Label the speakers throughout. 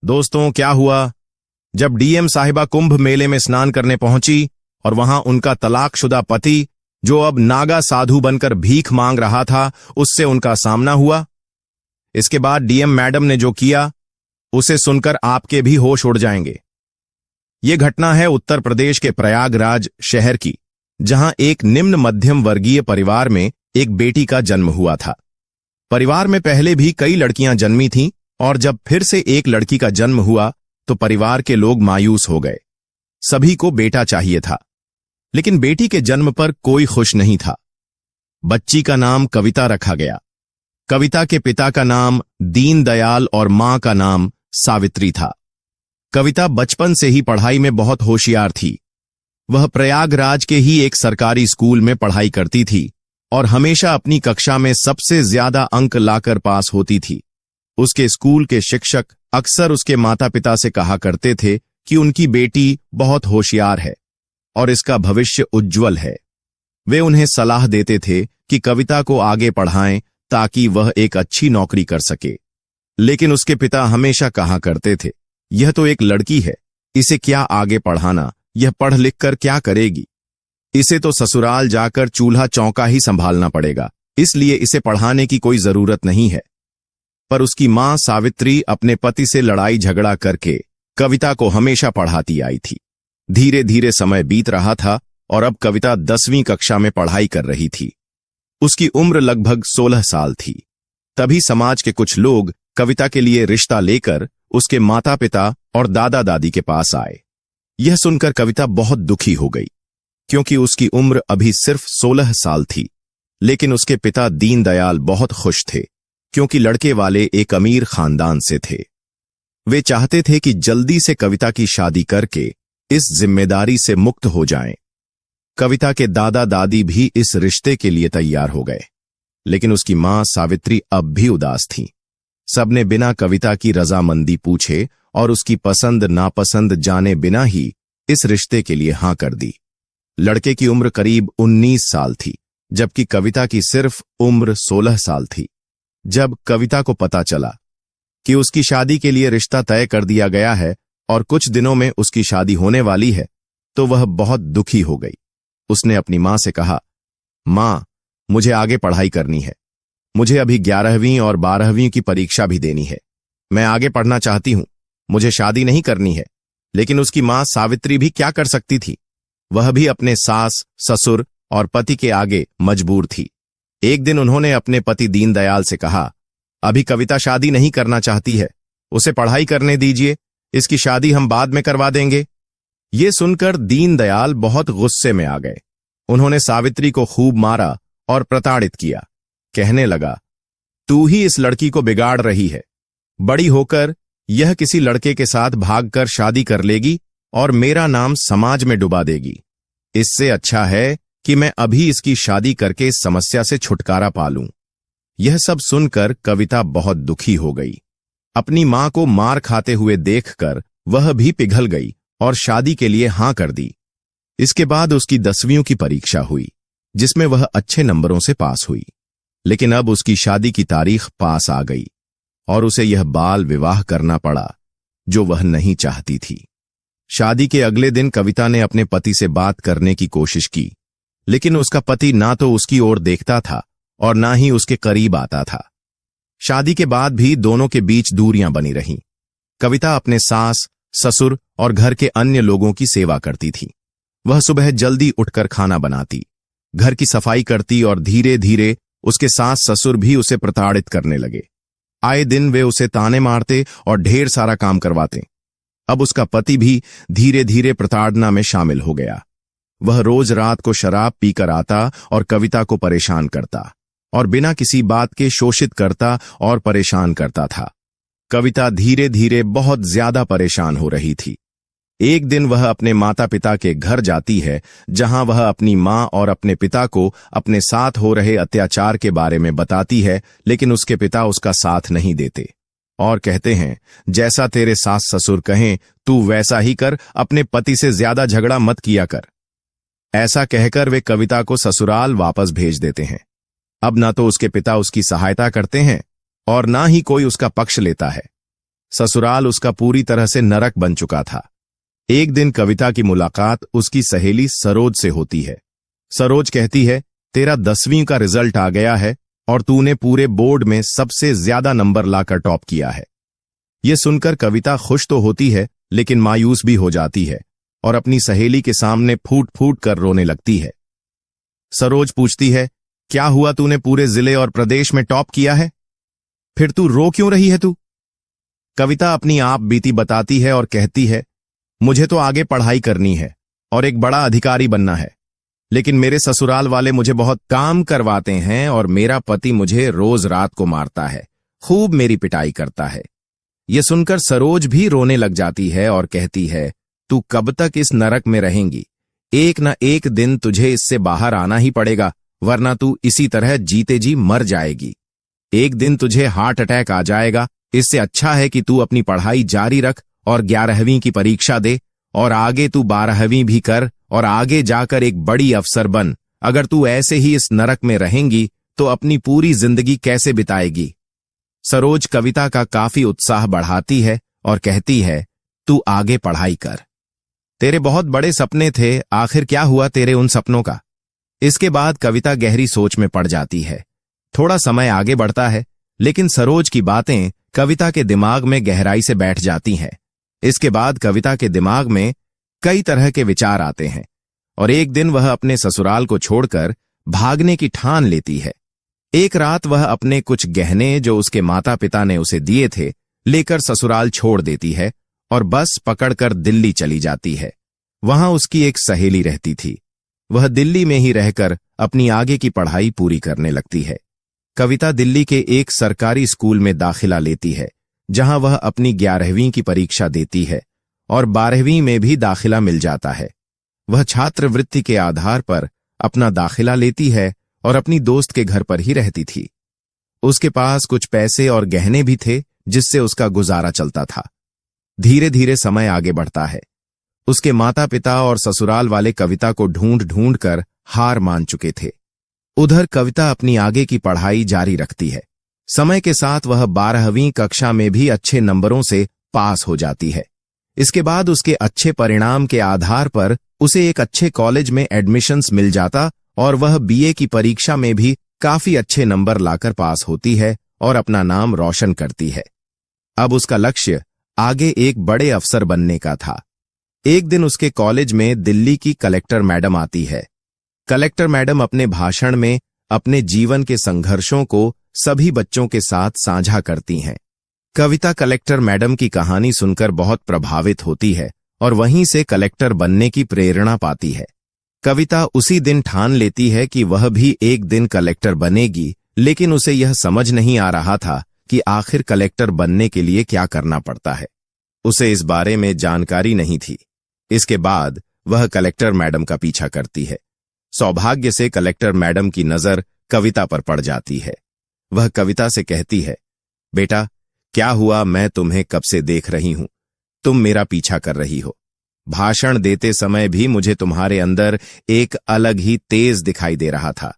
Speaker 1: दोस्तों, क्या हुआ? जब डीएम साहिबा कुंभ मेले में स्नान करने पहुंची और वहां उनका तलाकशुदा पति, जो अब नागा साधु बनकर भीख मांग रहा था, उससे उनका सामना हुआ। इसके बाद डीएम मैडम ने जो किया, उसे सुनकर आपके भी होश उड़ जाएंगे। ये घटना है उत्तर प्रदेश के प्रयागराज शहर की, जहां एक निम्न मध्यम वर्गीय परिवार में एक बेटी का जन्म हुआ था। परिवार में पहले भी कई लड़कियां जन्मी थीं और जब फिर से एक लड़की का जन्म हुआ तो परिवार के लोग मायूस हो गए। सभी को बेटा चाहिए था, लेकिन बेटी के जन्म पर कोई खुश नहीं था। बच्ची का नाम कविता रखा गया। कविता के पिता का नाम दीनदयाल और मां का नाम सावित्री था। कविता बचपन से ही पढ़ाई में बहुत होशियार थी। वह प्रयागराज के ही एक सरकारी स्कूल में पढ़ाई करती थी और हमेशा अपनी कक्षा में सबसे ज्यादा अंक लाकर पास होती थी। उसके स्कूल के शिक्षक अक्सर उसके माता पिता से कहा करते थे कि उनकी बेटी बहुत होशियार है और इसका भविष्य उज्जवल है। वे उन्हें सलाह देते थे कि कविता को आगे पढ़ाएं ताकि वह एक अच्छी नौकरी कर सके। लेकिन उसके पिता हमेशा कहा करते थे, यह तो एक लड़की है, इसे क्या आगे पढ़ाना, यह पढ़ लिख कर क्या करेगी? इसे तो ससुराल जाकर चूल्हा चौका ही संभालना पड़ेगा, इसलिए इसे पढ़ाने की कोई जरूरत नहीं है। पर उसकी मां सावित्री अपने पति से लड़ाई झगड़ा करके कविता को हमेशा पढ़ाती आई थी। धीरे धीरे समय बीत रहा था और अब कविता 10वीं कक्षा में पढ़ाई कर रही थी। उसकी उम्र लगभग 16 साल थी। तभी समाज के कुछ लोग कविता के लिए रिश्ता लेकर उसके माता पिता और दादा दादी के पास आए। यह सुनकर कविता बहुत दुखी हो गई, क्योंकि उसकी उम्र अभी सिर्फ 16 साल थी। लेकिन उसके पिता दीनदयाल बहुत खुश थे, क्योंकि लड़के वाले एक अमीर खानदान से थे। वे चाहते थे कि जल्दी से कविता की शादी करके इस जिम्मेदारी से मुक्त हो जाएं। कविता के दादा दादी भी इस रिश्ते के लिए तैयार हो गए, लेकिन उसकी मां सावित्री अब भी उदास थी। सबने बिना कविता की रजामंदी पूछे और उसकी पसंद नापसंद जाने बिना ही इस रिश्ते के लिए हां कर दी। लड़के की उम्र करीब 19 साल थी, जबकि कविता की सिर्फ उम्र 16 साल थी। जब कविता को पता चला कि उसकी शादी के लिए रिश्ता तय कर दिया गया है और कुछ दिनों में उसकी शादी होने वाली है, तो वह बहुत दुखी हो गई। उसने अपनी मां से कहा, मां, मुझे आगे पढ़ाई करनी है। मुझे अभी 11वीं और 12वीं की परीक्षा भी देनी है। मैं आगे पढ़ना चाहती हूं, मुझे शादी नहीं करनी है। लेकिन उसकी मां सावित्री भी क्या कर सकती थी? वह भी अपने सास, ससुर और पति के आगे मजबूर थी। एक दिन उन्होंने अपने पति दीनदयाल से कहा, अभी कविता शादी नहीं करना चाहती है, उसे पढ़ाई करने दीजिए, इसकी शादी हम बाद में करवा देंगे। ये सुनकर दीनदयाल बहुत गुस्से में आ गए। उन्होंने सावित्री को खूब मारा और प्रताड़ित किया। कहने लगा, तू ही इस लड़की को बिगाड़ रही है। बड़ी होकर यह किसी लड़के के साथ भागकर शादी कर लेगी और मेरा नाम समाज में डुबा देगी। इससे अच्छा है कि मैं अभी इसकी शादी करके इस समस्या से छुटकारा पा लूं। यह सब सुनकर कविता बहुत दुखी हो गई। अपनी मां को मार खाते हुए देखकर वह भी पिघल गई और शादी के लिए हां कर दी। इसके बाद उसकी 10वीं की परीक्षा हुई, जिसमें वह अच्छे नंबरों से पास हुई। लेकिन अब उसकी शादी की तारीख पास आ गई और उसे यह बाल विवाह करना पड़ा, जो वह नहीं चाहती थी। शादी के अगले दिन कविता ने अपने पति से बात करने की कोशिश की, लेकिन उसका पति ना तो उसकी ओर देखता था और ना ही उसके करीब आता था। शादी के बाद भी दोनों के बीच दूरियां बनी रहीं। कविता अपने सास, ससुर और घर के अन्य लोगों की सेवा करती थी। वह सुबह जल्दी उठकर खाना बनाती, घर की सफाई करती और धीरे धीरे उसके सास ससुर भी उसे प्रताड़ित करने लगे। आए दिन वे उसे ताने मारते और ढेर सारा काम करवाते। अब उसका पति भी धीरे धीरे प्रताड़ना में शामिल हो गया। वह रोज रात को शराब पीकर आता और कविता को परेशान करता और बिना किसी बात के शोषित करता और परेशान करता था। कविता धीरे धीरे बहुत ज्यादा परेशान हो रही थी। एक दिन वह अपने माता पिता के घर जाती है, जहां वह अपनी मां और अपने पिता को अपने साथ हो रहे अत्याचार के बारे में बताती है, लेकिन उसके पिता उसका साथ नहीं देते और कहते हैं, जैसा तेरे सास ससुर कहें तू वैसा ही कर, अपने पति से ज्यादा झगड़ा मत किया कर। ऐसा कहकर वे कविता को ससुराल वापस भेज देते हैं। अब ना तो उसके पिता उसकी सहायता करते हैं और ना ही कोई उसका पक्ष लेता है। ससुराल उसका पूरी तरह से नरक बन चुका था। एक दिन कविता की मुलाकात उसकी सहेली सरोज से होती है। सरोज कहती है, तेरा 10वीं का रिजल्ट आ गया है और तूने पूरे बोर्ड में सबसे ज्यादा नंबर लाकर टॉप किया है। ये सुनकर कविता खुश तो होती है लेकिन मायूस भी हो जाती है और अपनी सहेली के सामने फूट फूट कर रोने लगती है। सरोज पूछती है, क्या हुआ, तूने पूरे जिले और प्रदेश में टॉप किया है, फिर तू रो क्यों रही है तू? कविता अपनी आप बीती बताती है और कहती है, मुझे तो आगे पढ़ाई करनी है और एक बड़ा अधिकारी बनना है, लेकिन मेरे ससुराल वाले मुझे बहुत काम करवाते हैं और मेरा पति मुझे रोज रात को मारता है, खूब मेरी पिटाई करता है। ये सुनकर सरोज भी रोने लग जाती है और कहती है, तू कब तक इस नरक में रहेंगी? एक न एक दिन तुझे इससे बाहर आना ही पड़ेगा, वरना तू इसी तरह जीते जी मर जाएगी। एक दिन तुझे हार्ट अटैक आ जाएगा। इससे अच्छा है कि तू अपनी पढ़ाई जारी रख और 11वीं की परीक्षा दे और आगे तू 12वीं भी कर और आगे जाकर एक बड़ी अफसर बन। अगर तू ऐसे ही इस नरक में रहेंगी तो अपनी पूरी जिंदगी कैसे बिताएगी? सरोज कविता का काफी उत्साह बढ़ाती है और कहती है, तू आगे पढ़ाई कर। तेरे बहुत बड़े सपने थे, आखिर क्या हुआ तेरे उन सपनों का? इसके बाद कविता गहरी सोच में पड़ जाती है। थोड़ा समय आगे बढ़ता है लेकिन सरोज की बातें कविता के दिमाग में गहराई से बैठ जाती हैं। इसके बाद कविता के दिमाग में कई तरह के विचार आते हैं और एक दिन वह अपने ससुराल को छोड़कर भागने की ठान लेती है। एक रात वह अपने कुछ गहने जो उसके माता पिता ने उसे दिए थे लेकर ससुराल छोड़ देती है और बस पकड़कर दिल्ली चली जाती है। वहां उसकी एक सहेली रहती थी। वह दिल्ली में ही रहकर अपनी आगे की पढ़ाई पूरी करने लगती है। कविता दिल्ली के एक सरकारी स्कूल में दाखिला लेती है जहां वह अपनी 11वीं की परीक्षा देती है और 12वीं में भी दाखिला मिल जाता है। वह छात्रवृत्ति के आधार पर अपना दाखिला लेती है और अपनी दोस्त के घर पर ही रहती थी। उसके पास कुछ पैसे और गहने भी थे जिससे उसका गुजारा चलता था। धीरे धीरे समय आगे बढ़ता है। उसके माता पिता और ससुराल वाले कविता को ढूंढ ढूंढ कर हार मान चुके थे। उधर कविता अपनी आगे की पढ़ाई जारी रखती है। समय के साथ वह 12वीं कक्षा में भी अच्छे नंबरों से पास हो जाती है। इसके बाद उसके अच्छे परिणाम के आधार पर उसे एक अच्छे कॉलेज में एडमिशन्स मिल जाता और वह बीए की परीक्षा में भी काफी अच्छे नंबर लाकर पास होती है और अपना नाम रोशन करती है। अब उसका लक्ष्य आगे एक बड़े अफसर बनने का था। एक दिन उसके कॉलेज में दिल्ली की कलेक्टर मैडम आती है। कलेक्टर मैडम अपने भाषण में अपने जीवन के संघर्षों को सभी बच्चों के साथ साझा करती हैं। कविता कलेक्टर मैडम की कहानी सुनकर बहुत प्रभावित होती है और वहीं से कलेक्टर बनने की प्रेरणा पाती है। कविता उसी दिन ठान लेती है कि वह भी एक दिन कलेक्टर बनेगी, लेकिन उसे यह समझ नहीं आ रहा था कि आखिर कलेक्टर बनने के लिए क्या करना पड़ता है। उसे इस बारे में जानकारी नहीं थी। इसके बाद वह कलेक्टर मैडम का पीछा करती है। सौभाग्य से कलेक्टर मैडम की नजर कविता पर पड़ जाती है। वह कविता से कहती है, बेटा क्या हुआ, मैं तुम्हें कब से देख रही हूं, तुम मेरा पीछा कर रही हो। भाषण देते समय भी मुझे तुम्हारे अंदर एक अलग ही तेज दिखाई दे रहा था।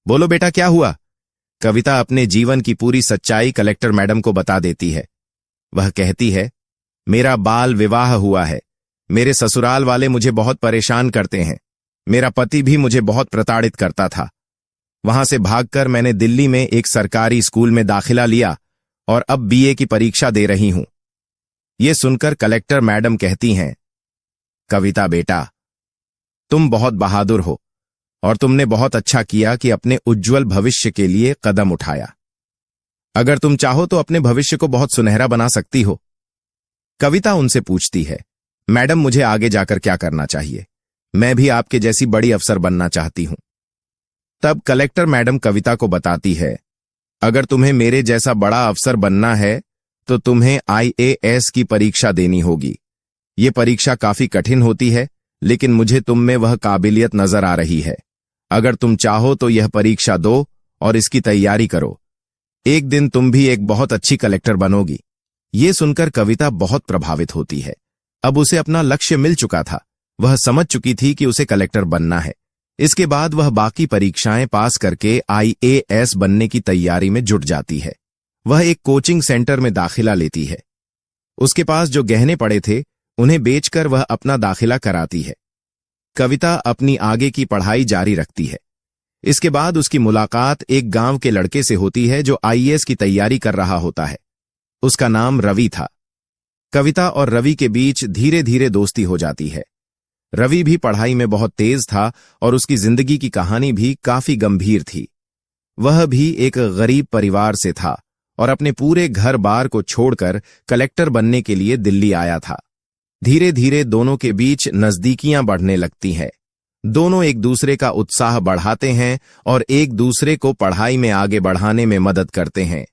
Speaker 1: बोलो बेटा क्या हुआ? कविता अपने जीवन की पूरी सच्चाई कलेक्टर मैडम को बता देती है। वह कहती है, मेरा बाल विवाह हुआ है। मेरे ससुराल वाले मुझे बहुत परेशान करते हैं। मेरा पति भी मुझे बहुत प्रताड़ित करता था। वहां से भागकर मैंने दिल्ली में एक सरकारी स्कूल में दाखिला लिया और अब बीए की परीक्षा दे रही हूं। यह सुनकर कलेक्टर मैडम कहती हैं, कविता बेटा तुम बहुत बहादुर हो और तुमने बहुत अच्छा किया कि अपने उज्जवल भविष्य के लिए कदम उठाया। अगर तुम चाहो तो अपने भविष्य को बहुत सुनहरा बना सकती हो। कविता उनसे पूछती है, मैडम मुझे आगे जाकर क्या करना चाहिए? मैं भी आपके जैसी बड़ी अफसर बनना चाहती हूं। तब कलेक्टर मैडम कविता को बताती है, अगर तुम्हें मेरे जैसा बड़ा अफसर बनना है तो तुम्हें IAS की परीक्षा देनी होगी। ये परीक्षा काफी कठिन होती है, लेकिन मुझे तुम में वह काबिलियत नजर आ रही है। अगर तुम चाहो तो यह परीक्षा दो और इसकी तैयारी करो। एक दिन तुम भी एक बहुत अच्छी कलेक्टर बनोगी। ये सुनकर कविता बहुत प्रभावित होती है। अब उसे अपना लक्ष्य मिल चुका था। वह समझ चुकी थी कि उसे कलेक्टर बनना है। इसके बाद वह बाकी परीक्षाएं पास करके IAS बनने की तैयारी में जुट जाती है। वह एक कोचिंग सेंटर में दाखिला लेती है। उसके पास जो गहने पड़े थे उन्हें बेचकर वह अपना दाखिला कराती है। कविता अपनी आगे की पढ़ाई जारी रखती है। इसके बाद उसकी मुलाकात एक गांव के लड़के से होती है जो आईएएस की तैयारी कर रहा होता है। उसका नाम रवि था। कविता और रवि के बीच धीरे धीरे दोस्ती हो जाती है। रवि भी पढ़ाई में बहुत तेज था और उसकी जिंदगी की कहानी भी काफी गंभीर थी। वह भी एक गरीब परिवार से था और अपने पूरे घर बार को छोड़कर कलेक्टर बनने के लिए दिल्ली आया था। धीरे धीरे दोनों के बीच नजदीकियां बढ़ने लगती हैं। दोनों एक दूसरे का उत्साह बढ़ाते हैं और एक दूसरे को पढ़ाई में आगे बढ़ाने में मदद करते हैं।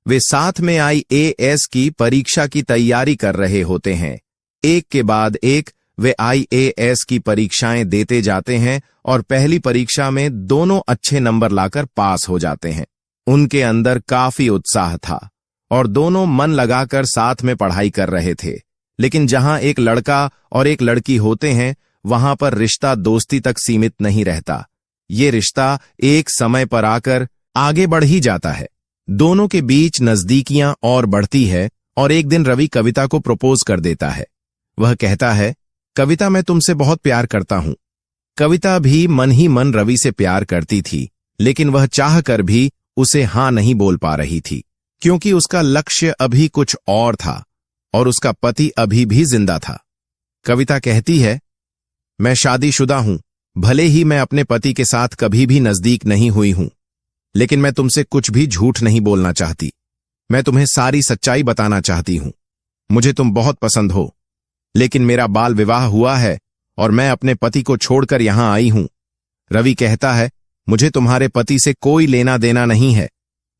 Speaker 1: वे साथ में आईएएस की परीक्षा की तैयारी कर रहे होते हैं। एक के बाद एक वे आईएएस की परीक्षाएं देते जाते हैं और पहली परीक्षा में दोनों अच्छे नंबर लाकर पास हो जाते हैं। उनके अंदर काफी उत्साह था और दोनों मन लगाकर साथ में पढ़ाई कर रहे थे। लेकिन जहां एक लड़का और एक लड़की होते हैं वहां पर रिश्ता दोस्ती तक सीमित नहीं रहता। ये रिश्ता एक समय पर आकर आगे बढ़ ही जाता है। दोनों के बीच नजदीकियां और बढ़ती है और एक दिन रवि कविता को प्रपोज कर देता है। वह कहता है, कविता मैं तुमसे बहुत प्यार करता हूं। कविता भी मन ही मन रवि से प्यार करती थी, लेकिन वह चाह कर भी उसे हां नहीं बोल पा रही थी, क्योंकि उसका लक्ष्य अभी कुछ और था और उसका पति अभी भी जिंदा था। कविता कहती है, मैं शादीशुदा हूं, भले ही मैं अपने पति के साथ कभी भी नजदीक नहीं हुई हूं, लेकिन मैं तुमसे कुछ भी झूठ नहीं बोलना चाहती। मैं तुम्हें सारी सच्चाई बताना चाहती हूं। मुझे तुम बहुत पसंद हो, लेकिन मेरा बाल विवाह हुआ है और मैं अपने पति को छोड़कर यहां आई हूं। रवि कहता है, मुझे तुम्हारे पति से कोई लेना देना नहीं है।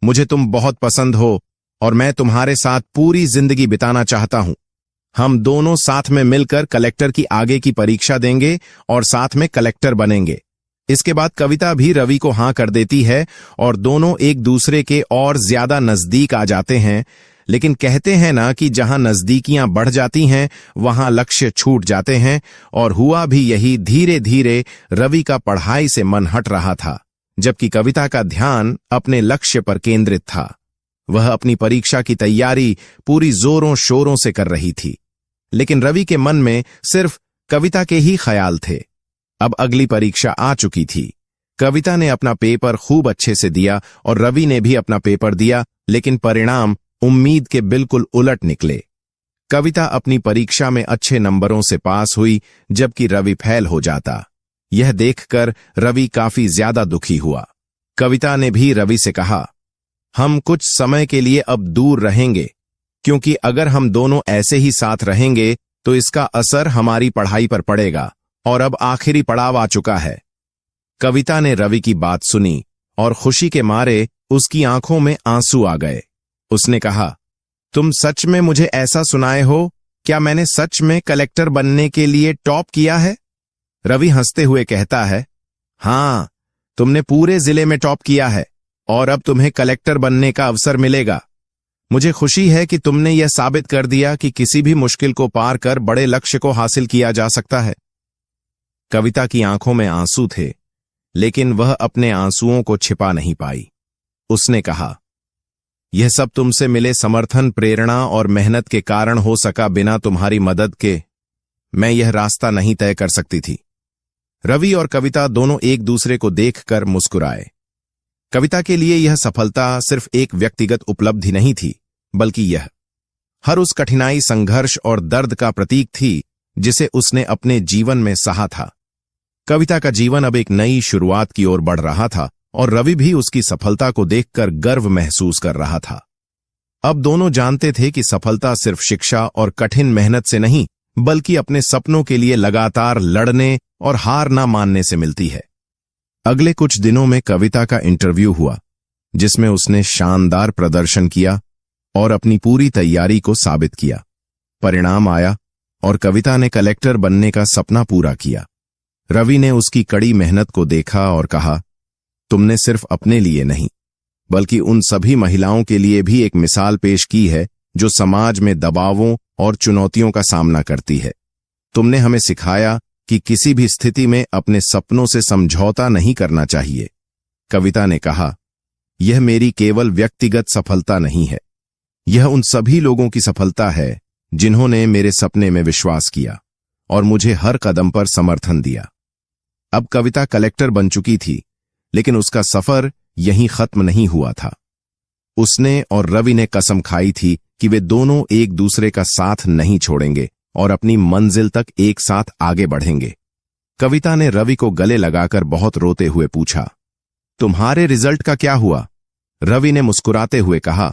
Speaker 1: मुझे तुम बहुत पसंद हो और मैं तुम्हारे साथ पूरी जिंदगी बिताना चाहता हूं। हम दोनों साथ में मिलकर कलेक्टर की आगे की परीक्षा देंगे और साथ में कलेक्टर बनेंगे। इसके बाद कविता भी रवि को हां कर देती है और दोनों एक दूसरे के और ज्यादा नजदीक आ जाते हैं। लेकिन कहते हैं ना कि जहां नजदीकियां बढ़ जाती हैं वहां लक्ष्य छूट जाते हैं, और हुआ भी यही। धीरे धीरे रवि का पढ़ाई से मन हट रहा था, जबकि कविता का ध्यान अपने लक्ष्य पर केंद्रित था। वह अपनी परीक्षा की तैयारी पूरी जोरों शोरों से कर रही थी, लेकिन रवि के मन में सिर्फ कविता के ही ख्याल थे। अब अगली परीक्षा आ चुकी थी। कविता ने अपना पेपर खूब अच्छे से दिया और रवि ने भी अपना पेपर दिया, लेकिन परिणाम उम्मीद के बिल्कुल उलट निकले। कविता अपनी परीक्षा में अच्छे नंबरों से पास हुई, जबकि रवि फेल हो जाता। यह देखकर रवि काफी ज्यादा दुखी हुआ। कविता ने भी रवि से कहा, हम कुछ समय के लिए अब दूर रहेंगे, क्योंकि अगर हम दोनों ऐसे ही साथ रहेंगे तो इसका असर हमारी पढ़ाई पर पड़ेगा और अब आखिरी पड़ाव आ चुका है। कविता ने रवि की बात सुनी और खुशी के मारे उसकी आंखों में आंसू आ गए। उसने कहा, तुम सच में मुझे ऐसा सुनाए हो? क्या मैंने सच में कलेक्टर बनने के लिए टॉप किया है? रवि हंसते हुए कहता है, हां, तुमने पूरे जिले में टॉप किया है और अब तुम्हें कलेक्टर बनने का अवसर मिलेगा। मुझे खुशी है कि तुमने यह साबित कर दिया कि किसी भी मुश्किल को पार कर बड़े लक्ष्य को हासिल किया जा सकता है। कविता की आंखों में आंसू थे, लेकिन वह अपने आंसुओं को छिपा नहीं पाई। उसने कहा, यह सब तुमसे मिले समर्थन, प्रेरणा और मेहनत के कारण हो सका। बिना तुम्हारी मदद के मैं यह रास्ता नहीं तय कर सकती थी। रवि और कविता दोनों एक दूसरे को देखकर मुस्कुराए। कविता के लिए यह सफलता सिर्फ एक व्यक्तिगत उपलब्धि नहीं थी, बल्कि यह हर उस कठिनाई, संघर्ष और दर्द का प्रतीक थी जिसे उसने अपने जीवन में सहा था। कविता का जीवन अब एक नई शुरुआत की ओर बढ़ रहा था और रवि भी उसकी सफलता को देखकर गर्व महसूस कर रहा था। अब दोनों जानते थे कि सफलता सिर्फ शिक्षा और कठिन मेहनत से नहीं, बल्कि अपने सपनों के लिए लगातार लड़ने और हार ना मानने से मिलती है। अगले कुछ दिनों में कविता का इंटरव्यू हुआ, जिसमें उसने शानदार प्रदर्शन किया और अपनी पूरी तैयारी को साबित किया। परिणाम आया और कविता ने कलेक्टर बनने का सपना पूरा किया। रवि ने उसकी कड़ी मेहनत को देखा और कहा, तुमने सिर्फ अपने लिए नहीं, बल्कि उन सभी महिलाओं के लिए भी एक मिसाल पेश की है जो समाज में दबावों और चुनौतियों का सामना करती है। तुमने हमें सिखाया कि किसी भी स्थिति में अपने सपनों से समझौता नहीं करना चाहिए। कविता ने कहा, यह मेरी केवल व्यक्तिगत सफलता नहीं है, यह उन सभी लोगों की सफलता है जिन्होंने मेरे सपने में विश्वास किया और मुझे हर कदम पर समर्थन दिया। अब कविता कलेक्टर बन चुकी थी, लेकिन उसका सफर यहीं खत्म नहीं हुआ था। उसने और रवि ने कसम खाई थी कि वे दोनों एक दूसरे का साथ नहीं छोड़ेंगे और अपनी मंजिल तक एक साथ आगे बढ़ेंगे। कविता ने रवि को गले लगाकर बहुत रोते हुए पूछा, तुम्हारे रिजल्ट का क्या हुआ? रवि ने मुस्कुराते हुए कहा,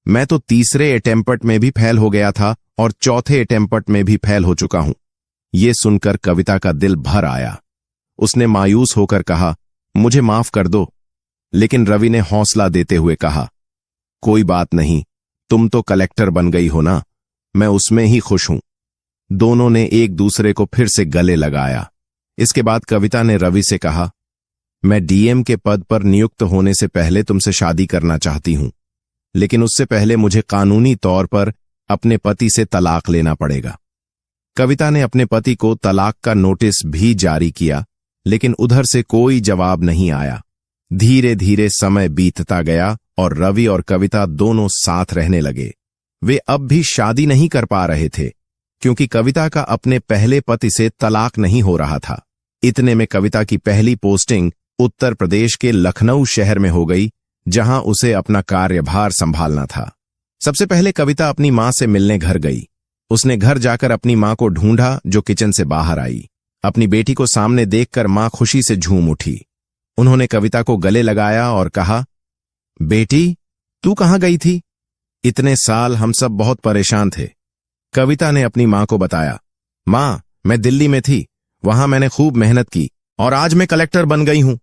Speaker 1: मैं तो तीसरे अटेम्प्ट में भी फेल हो गया था और चौथे अटेम्प्ट में भी फेल हो चुका हूं। ये सुनकर कविता का दिल भर आया। उसने मायूस होकर कहा, मुझे माफ कर दो। लेकिन रवि ने हौसला देते हुए कहा, कोई बात नहीं, तुम तो कलेक्टर बन गई हो ना, मैं उसमें ही खुश हूं। दोनों ने एक दूसरे को फिर से गले लगाया। इसके बाद कविता ने रवि से कहा, मैं डीएम के पद पर नियुक्त होने से पहले तुमसे शादी करना चाहती हूं, लेकिन उससे पहले मुझे कानूनी तौर पर अपने पति से तलाक लेना पड़ेगा। कविता ने अपने पति को तलाक का नोटिस भी जारी किया, लेकिन उधर से कोई जवाब नहीं आया। धीरे धीरे समय बीतता गया और रवि और कविता दोनों साथ रहने लगे। वे अब भी शादी नहीं कर पा रहे थे, क्योंकि कविता का अपने पहले पति से तलाक नहीं हो रहा था। इतने में कविता की पहली पोस्टिंग उत्तर प्रदेश के लखनऊ शहर में हो गई, जहां उसे अपना कार्यभार संभालना था। सबसे पहले कविता अपनी मां से मिलने घर गई। उसने घर जाकर अपनी मां को ढूंढा, जो किचन से बाहर आई। अपनी बेटी को सामने देखकर मां खुशी से झूम उठी। उन्होंने कविता को गले लगाया और कहा, बेटी, तू कहां गई थी? इतने साल हम सब बहुत परेशान थे। कविता ने अपनी मां को बताया, मां, मैं दिल्ली में थी, वहां मैंने खूब मेहनत की और आज मैं कलेक्टर बन गई हूं।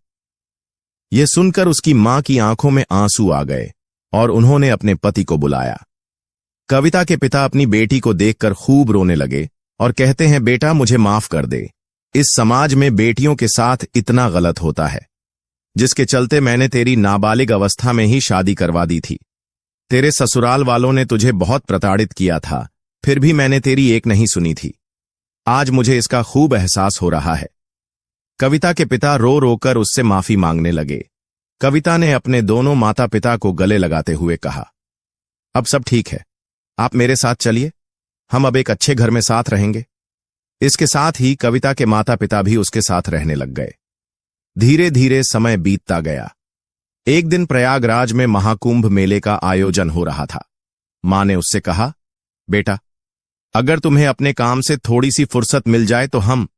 Speaker 1: यह सुनकर उसकी मां की आंखों में आंसू आ गए और उन्होंने अपने पति को बुलाया। कविता के पिता अपनी बेटी को देखकर खूब रोने लगे और कहते हैं, बेटा, मुझे माफ कर दे। इस समाज में बेटियों के साथ इतना गलत होता है, जिसके चलते मैंने तेरी नाबालिग अवस्था में ही शादी करवा दी थी। तेरे ससुराल वालों ने तुझे बहुत प्रताड़ित किया था, फिर भी मैंने तेरी एक नहीं सुनी थी। आज मुझे इसका खूब एहसास हो रहा है। कविता के पिता रो रोकर उससे माफी मांगने लगे। कविता ने अपने दोनों माता पिता को गले लगाते हुए कहा, अब सब ठीक है, आप मेरे साथ चलिए, हम अब एक अच्छे घर में साथ रहेंगे। इसके साथ ही कविता के माता पिता भी उसके साथ रहने लग गए। धीरे धीरे समय बीतता गया। एक दिन प्रयागराज में महाकुंभ मेले का आयोजन हो रहा था। मां ने उससे कहा, बेटा, अगर तुम्हें अपने काम से थोड़ी सी फुर्सत मिल जाए तो हम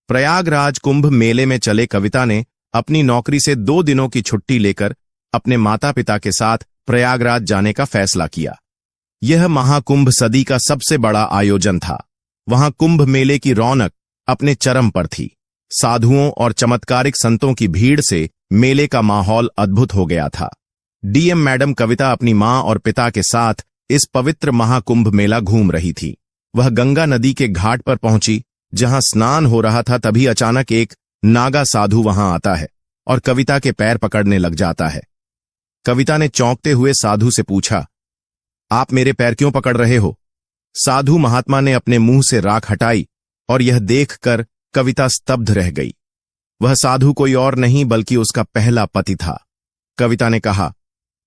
Speaker 1: प्रयागराज कुंभ मेले में चले। कविता ने अपनी नौकरी से 2 दिनों की छुट्टी लेकर अपने माता पिता के साथ प्रयागराज जाने का फैसला किया। यह महाकुंभ सदी का सबसे बड़ा आयोजन था। वहां कुंभ मेले की रौनक अपने चरम पर थी। साधुओं और चमत्कारिक संतों की भीड़ से मेले का माहौल अद्भुत हो गया था। डीएम मैडम कविता अपनी मां और पिता के साथ इस पवित्र महाकुंभ मेला घूम रही थी। वह गंगा नदी के घाट पर पहुंची, जहां स्नान हो रहा था। तभी अचानक एक नागा साधु वहां आता है और कविता के पैर पकड़ने लग जाता है। कविता ने चौंकते हुए साधु से पूछा, आप मेरे पैर क्यों पकड़ रहे हो? साधु महात्मा ने अपने मुंह से राख हटाई और यह देखकर कविता स्तब्ध रह गई। वह साधु कोई और नहीं बल्कि उसका पहला पति था। कविता ने कहा,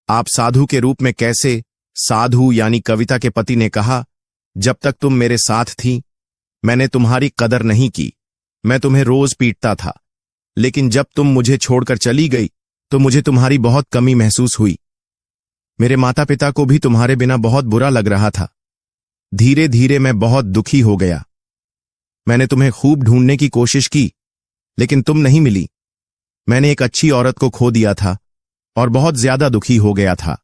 Speaker 1: आप साधु के रूप में कैसे? साधु यानी कविता के पति ने कहा, जब तक तुम मेरे साथ थी मैंने तुम्हारी कदर नहीं की। मैं तुम्हें रोज पीटता था, लेकिन जब तुम मुझे छोड़कर चली गई तो मुझे तुम्हारी बहुत कमी महसूस हुई। मेरे माता पिता को भी तुम्हारे बिना बहुत बुरा लग रहा था। धीरे धीरे मैं बहुत दुखी हो गया। मैंने तुम्हें खूब ढूंढने की कोशिश की, लेकिन तुम नहीं मिली। मैंने एक अच्छी औरत को खो दिया था और बहुत ज्यादा दुखी हो गया था।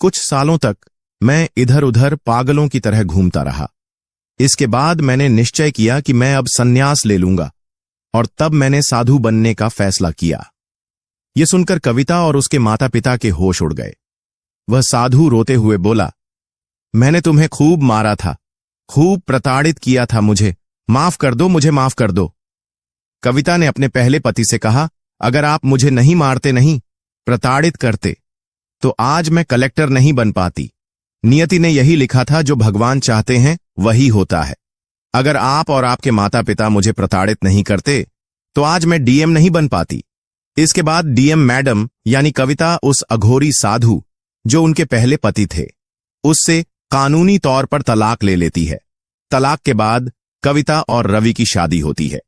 Speaker 1: कुछ सालों तक मैं इधर उधर पागलों की तरह घूमता रहा। इसके बाद मैंने निश्चय किया कि मैं अब संन्यास ले लूंगा और तब मैंने साधु बनने का फैसला किया। यह सुनकर कविता और उसके माता पिता के होश उड़ गए। वह साधु रोते हुए बोला, मैंने तुम्हें खूब मारा था, खूब प्रताड़ित किया था, मुझे माफ कर दो, मुझे माफ कर दो। कविता ने अपने पहले पति से कहा, अगर आप मुझे नहीं मारते, नहीं प्रताड़ित करते, तो आज मैं कलेक्टर नहीं बन पाती। नियति ने यही लिखा था, जो भगवान चाहते हैं वही होता है। अगर आप और आपके माता पिता मुझे प्रताड़ित नहीं करते तो आज मैं डीएम नहीं बन पाती। इसके बाद डीएम मैडम यानी कविता उस अघोरी साधु जो उनके पहले पति थे, उससे कानूनी तौर पर तलाक ले लेती है। तलाक के बाद कविता और रवि की शादी होती है।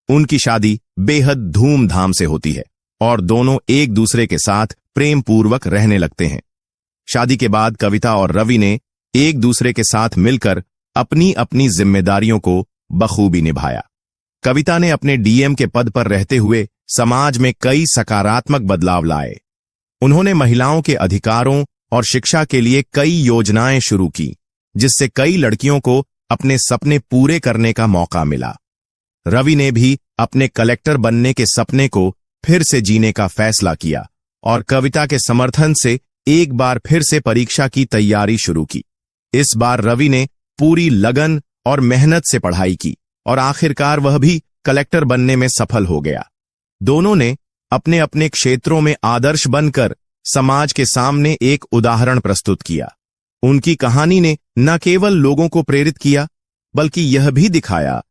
Speaker 1: उनकी शादी बेहद धूमधाम से होती है और दोनों एक दूसरे के साथ प्रेम पूर्वक रहने लगते हैं। शादी के बाद कविता और रवि ने एक दूसरे के साथ मिलकर अपनी अपनी जिम्मेदारियों को बखूबी निभाया। कविता ने अपने डीएम के पद पर रहते हुए समाज में कई सकारात्मक बदलाव लाए। उन्होंने महिलाओं के अधिकारों और शिक्षा के लिए कई योजनाएं शुरू की, जिससे कई लड़कियों को अपने सपने पूरे करने का मौका मिला। रवि ने भी अपने कलेक्टर बनने के सपने को फिर से जीने का फैसला किया और कविता के समर्थन से एक बार फिर से परीक्षा की तैयारी शुरू की। इस बार रवि ने पूरी लगन और मेहनत से पढ़ाई की और आखिरकार वह भी कलेक्टर बनने में सफल हो गया। दोनों ने अपने अपने क्षेत्रों में आदर्श बनकर समाज के सामने एक उदाहरण प्रस्तुत किया। उनकी कहानी ने न केवल लोगों को प्रेरित किया, बल्कि यह भी दिखाया